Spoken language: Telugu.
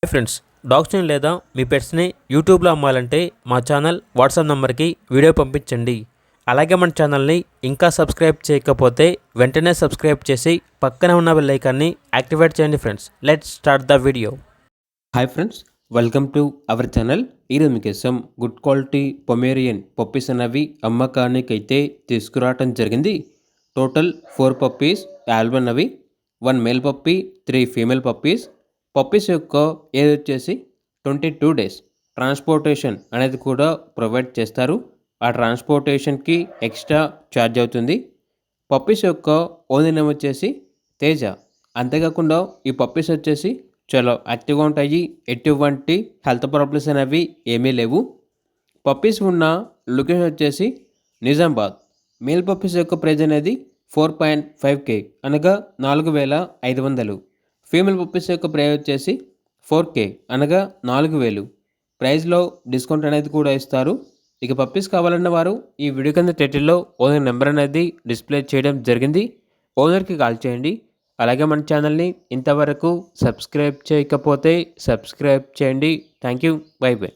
హాయ్ ఫ్రెండ్స్, డాగ్స్ని లేదా మీ పెట్స్ని యూట్యూబ్లో అమ్మాలంటే మా ఛానల్ వాట్సాప్ నెంబర్కి వీడియో పంపించండి. అలాగే మన ఛానల్ని ఇంకా సబ్స్క్రైబ్ చేయకపోతే వెంటనే సబ్స్క్రైబ్ చేసి పక్కనే ఉన్న బెల్ ఐకాన్ని యాక్టివేట్ చేయండి. Friends, let's start the video. Hi friends, welcome to our channel. ఈరోజు మీకోసం గుడ్ క్వాలిటీ పొమేరియన్ పప్పీస్ అనేవి అమ్మకానికి అయితే తీసుకురావటం జరిగింది. టోటల్ 4 పప్పీస్ అవైలబుల్ అన్నవి. 1 male puppy, 3 female puppies. Puppies యొక్క ఏజ్ వచ్చేసి 22 డేస్. ట్రాన్స్పోర్టేషన్ అనేది కూడా ప్రొవైడ్ చేస్తారు. ఆ ట్రాన్స్పోర్టేషన్కి ఎక్స్ట్రా ఛార్జ్ అవుతుంది. పప్పీస్ యొక్క ఓనర్ నేమ్ వచ్చేసి తేజ. అంతేకాకుండా ఈ పప్పీస్ వచ్చేసి చాలా యాక్టివ్గా ఉంటాయి. ఎటువంటి హెల్త్ ప్రాబ్లమ్స్ అనేవి ఏమీ లేవు. పప్పీస్ ఉన్న లొకేషన్ వచ్చేసి నిజామాబాద్. మేల్ పప్పీస్ యొక్క ప్రైజ్ అనేది 4.5K అనగా 4,500. ఫీమేల్ పప్పీస్ యొక్క ప్రైజ్ వచ్చేసి 4K అనగా 4,000. ప్రైజ్లో డిస్కౌంట్ అనేది కూడా ఇస్తారు. ఇక పప్పీస్ కావాలన్న వారు ఈ వీడియో కింద టైటిల్లో ఓనర్ నెంబర్ అనేది డిస్ప్లే చేయడం జరిగింది. ఓనర్కి కాల్ చేయండి. అలాగే మన ఛానల్ని ఇంతవరకు సబ్స్క్రైబ్ చేయకపోతే సబ్స్క్రైబ్ చేయండి. Thank you. By by.